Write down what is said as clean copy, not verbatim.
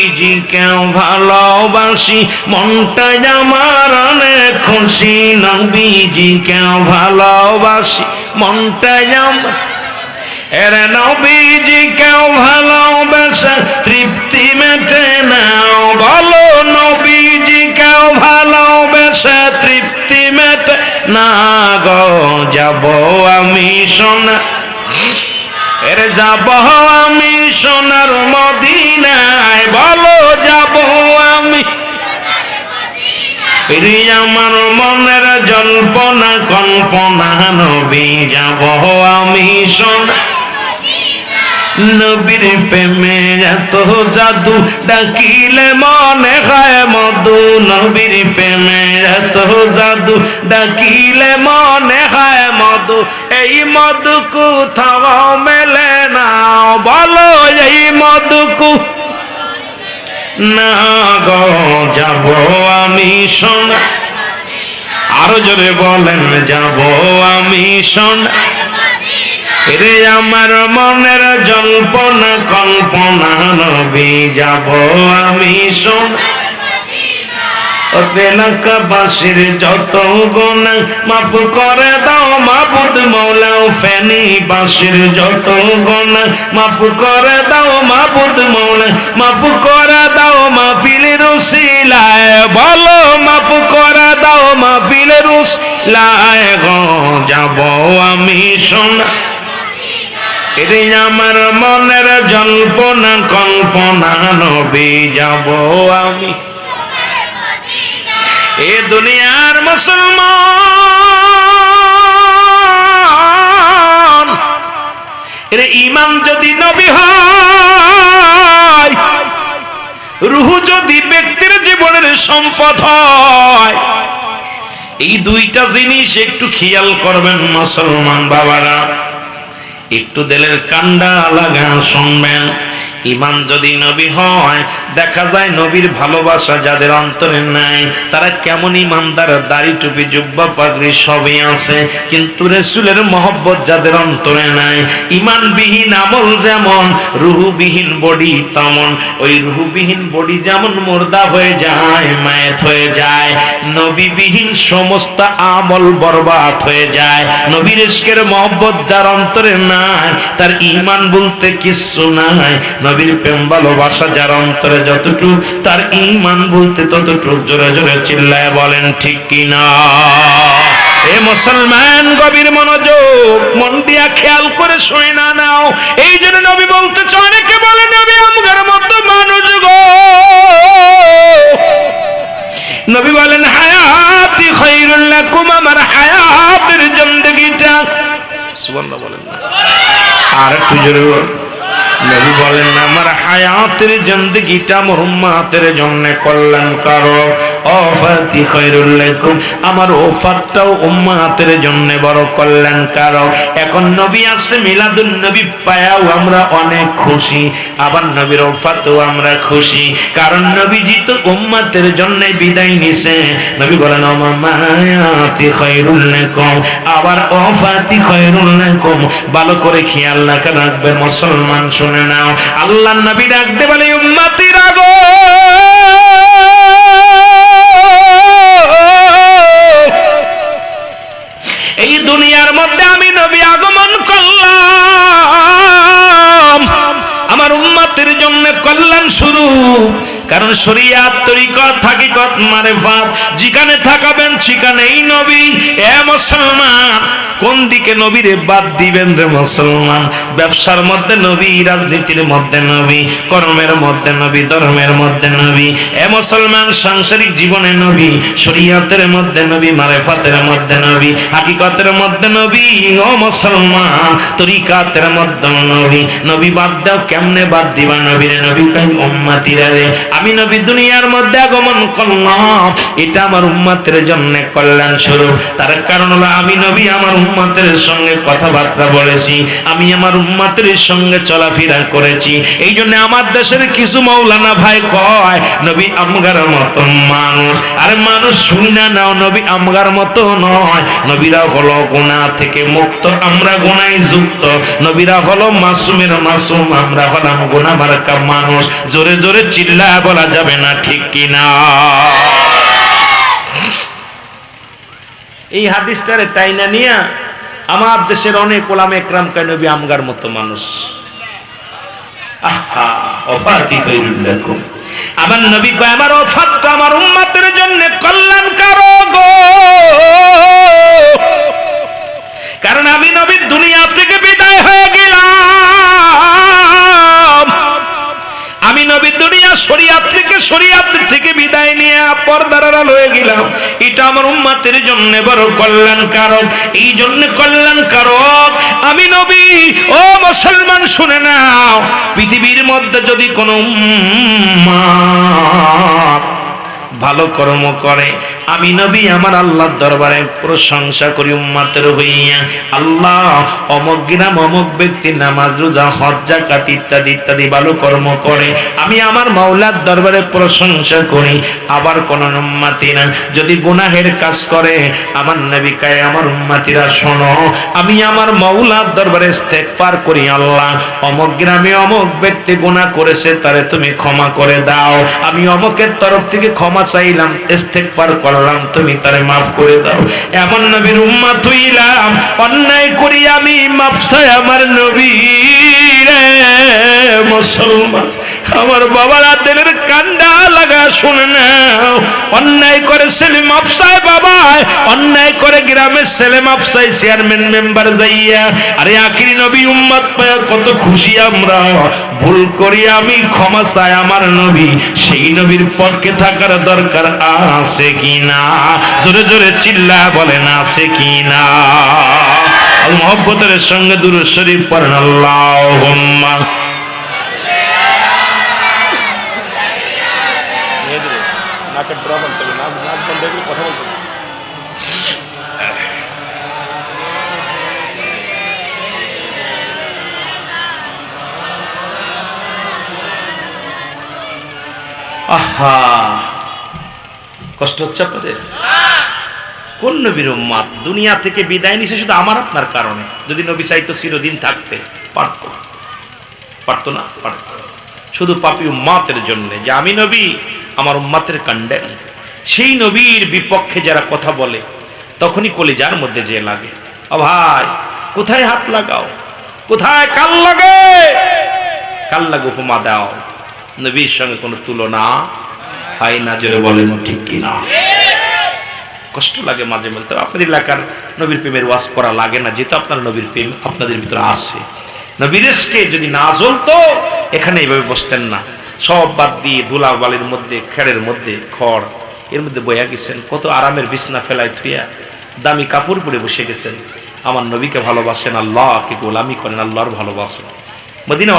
নবীজিকেও ভালোবাসি, মনটা আমার অনেক খুশি। নবীজিকেও ভালোবাসি, মনটা আমার এরে নবীজিকেও ভালোবাসা তৃপ্তি মেটে না। বলো নবীজিকেও ভালোবাসা তৃপ্তি মেটে না গো। যাব আমি সোনা এর যাব আমি সোনার মদিনায়। বলো যাব আমি আমার মনের জল্পনা কল্পনা। নবী যাব আমি সোনা নবীর প্রেমে এত জাদু, ডাকিলে মনে হয় মধু। নবীর প্রেমে এত জাদু, ডাকিলে মনে হয় মধু। এই মধু কোথাও মেলে না। বলো এই মধু না গো। যাব আমি সোনা, আরো জোরে বলেন যাব আমি সোনা রে আমার মনের জল্পনা কল্পনা। নবী যাব আমি সোনা এলাকাবাসীর যত গুনাহ মাফ করে দাও মাবুদ মওলা। ফেনীবাসীর যত গুনাহ মাফ করে দাও মাবুদ মওলা। মাফ করে দাও মাহফিলের উসিলায়। বলো মাফ করে দাও মাহফিলের উসিলায় গো। যাব আমি সোনা রে আমার মনের জল্পনা কল্পনা। নবী যাব আমি। এ দুনিয়ার মুসলমান এর ঈমান যদি নবী হয়, রূহ যদি ব্যক্তির জীবনের সম্পদ হয়, এই দুইটা জিনিস একটু খেয়াল করবেন মুসলমান বাবারা। একটু দিলের কান্ডা লাগা শুনবেন। ঈমান যদি নবী হয়, দেখা যায় নবীর ভালোবাসা যাদের অন্তরে নাই তারা কেমন ঈমানদার, দাড়ি টুপি জুব্বা পাগড়ি সবই আছে, কিন্তু রাসূলের মহব্বত যাদের অন্তরে নাই। ঈমানবিহীন আমল যেমন, রূহবিহীন বডি তেমন। ওই রূহবিহীন বডি যেমন মুর্দা হয়ে যায়, মায়েত হয়ে যায়, নবীবিহীন সমস্ত আমল বরবাদ হয়ে যায়। নবীর ইশকের মহব্বত যার অন্তরে নাই, তার ঈমান বলতে কিচ্ছু নাই। নবীর প্রেম ভালোবাসা যার অন্তরে যতটুকু, তার ঈমান বলতে ততটুকু। জোরে জোরে চিল্লায় বলেন ঠিক কিনা। এ মুসলমান গভীর মনোযোগ, মন দিয়া খেয়াল করে শুনে না নাও। এই জন্য নবী বলতেছে, অনেকে বলে নবী আমগার মতো মানুষ গো। নবী বলেন হায়াতি খায়রুল লাকুম, আমার হায়াতের জিন্দেগিটা। সুবহানাল্লাহ বলেন না, আর একটু জোরে নবী বলেন আমার হায়াতের জিন্দেগিটা আমার উম্মতের জন্য কল্যাণকারক। ওফাতি খায়রুল লাকুম, আমার ওফাতটাও উম্মতের জন্য বড় কল্যাণকারক। এখন নবী আসছে, মিলাদুন নবী পায়াও আমরা অনেক খুশি, আবার নবীর ওফাতেও আমরা খুশি, কারণ নবীজি তো উম্মতের জন্য বিদায় নিছে। নবী বলেন আমার হায়াতি খায়রুল লাকুম, আবার ওফাতি খায়রুল লাকুম। ভালো করে খেয়াল রাখবেন মুসলমান, শুনে নাও। আল্লাহর নবী ডাকতে বলে উম্মতিরা গো, এই দুনিয়ার মধ্যে আমি নবী আগমন করলাম আমার উম্মতের জন্য কল্যাণ শুরু। কারণ শরীয়ত তরিকত হাকিকত মারিফাত যেখানে থাকাবেন সেখানেই নবী। এ মুসলমান, কোন দিকে নবীরে বাদ দিবেন রে মুসলমান? ব্যবসার মধ্যে নবী, রাজনীতির মধ্যে নবী, কর্মের মধ্যে নবী, ধর্মের মধ্যে নবী। এ মুসলমান, সাংসারিক জীবনে নবী, শরীয়তের মধ্যে নবী, মারিফাতের মধ্যে নবী, হাকিকতের মধ্যে নবী। ও মুসলমান, তরিকাতের মধ্যে নবী। নবী বাদ দাও, কেমনে বাদ দিবা নবীরে? নবী কই উম্মতিরা রে আমি নবী দুনিয়ার মধ্যে আগমন করলাম, এটা আমার উম্মতের জন্য কল্যাণ স্বরূপ। তার কারণ হলো আমি নবী আমার উম্মতের সঙ্গে কথাবার্তা বলেছি, আমি আমার উম্মতের সঙ্গে চলাফেরা করেছি। এই জন্য আমার দেশের কিছু মাওলানা ভাই কয় নবী আমগার মতো মানুষ। আরে মানুষ শুনে নাও, নবী আমগার মতো নয়। নবীরা হলো গুনাহ থেকে মুক্ত, আমরা গুনায় যুক্ত। নবীরা হলো মাসুমের মাসুম, আমরা হলাম গুনাহ মার্কা মানুষ। জোরে জোরে চিল্লা বলা যাবে না, ঠিক কিনা? এই হাদিসটারে তাই না নিয়া আমার দেশের অনেক ওলামা একরাম কয় নবী আমগার মতো মানুষ। আহা, ওফাতি কইরুল লাকুম। আমার নবী কয় আমার ওফাত আমার উম্মতের জন্য কল্যাণকারক, কারণ আমি নবী দুনিয়া থেকে বিদায় হয়ে গেলাম। আমি নবী দুনিয়া শরিয়াত থেকে বিদায় নিয়ে পর্দার আড়াল হয়ে গেলাম। এটা আমার উম্মতের জন্য বড় কল্যাণকারক। এই জন্য কল্যাণকারক আমি নবী। ও মুসলমান শুনে নাও, পৃথিবীর মধ্যে যদি কোনো উম্মত ভালো কর্ম করে, আমি নবী আমার আল্লাহর দরবারে প্রশংসা করি উম্মতের হইয়া, আল্লাহ অমুক গ্রাম অমুক ব্যক্তি নামাজ রোজা হজ যাকাত ইত্যাদি ইত্যাদি ভালো কর্ম করে, আমি আমার মাওলার দরবারে প্রশংসা করি। আবার কোন উম্মতিরা যদি গুনাহের কাজ করে, আমার নবী কয় আমার উম্মতিরা শোনো, আমি আমার মাওলার দরবারে ইস্তেগফার করি, আল্লাহ অমুক গ্রামে অমুক ব্যক্তি গুনাহ করেছে, তারে তুমি ক্ষমা করে দাও। আমি অমুকের তরফ থেকে ক্ষমা চাইলাম, ইস্তেগফার করলাম, তুমি তারে মাফ করে দাও। এমন নবীর উম্মত হইলাম, অন্যায় করি আমি মাফ চাই আমার নবী রে। মুসলমান আমার বাবারা দিলের কান্ডা লাগা শুনে নাও, অন্যায় করে ছেলে মাফ চায় বাবা, অন্যায় করে গ্রামের ছেলে মাফ চায় চেয়ারম্যান মেম্বার যাইয়া। আরে আখিরি নবী উম্মত পায় কত খুশি আমরা। ভুল করি আমি ক্ষমা চাই আমার নবী, সেই নবীর পক্ষে থাকার দরকার আছে কিনা? জোরে জোরে চিল্লা বলেন আছে কিনা? মহব্বতের সঙ্গে দুরূদ শরীফ পড়েন আল্লাহুম্মা। আহা, কষ্ট হচ্ছে আপনাদের? কোন নবীর উম্মত দুনিয়া থেকে বিদায় নিছে শুধু আমার আপনার কারণে। যদি নবী চাইতো চিরদিন থাকতে পারতো, পারতো না? পারতো। শুধু পাপী উম্মতের জন্য, যে আমি নবী আমার উম্মতের কাণ্ডেন। সেই নবীর বিপক্ষে যারা কথা বলে তখনই কলিজার মধ্যে যে লাগে। ও ভাই, কোথায় হাত লাগাও, কোথায় কাল লাগে, কাল লাগো উপমা দাও। নবীর সঙ্গে কোনো তুলনা হয় না, জোরে বলেন ঠিক কিনা? কষ্ট লাগে মাঝে মাঝে। আপনাদের এলাকার নবীর প্রেমের ওয়াজ করা লাগে না, যেহেতু আপনার নবীর প্রেম আপনাদের ভিতরে আছে। নবীর ইশকে যদি না জ্বলতো এখানে এইভাবে বসতেন না। সব বাদ দিয়ে ধুলা বালির মধ্যে, খেড়ের মধ্যে, খড় এর মধ্যে বইয়া গেছেন, কত আরামের বিছনা ফেলায় থুইয়া দামি কাপড় পরে বসে গেছেন। আমার নবীকে ভালোবাসেন, আল্লাহকে গোলামি করেন, আল্লাহর ভালোবাসেন। মদিনা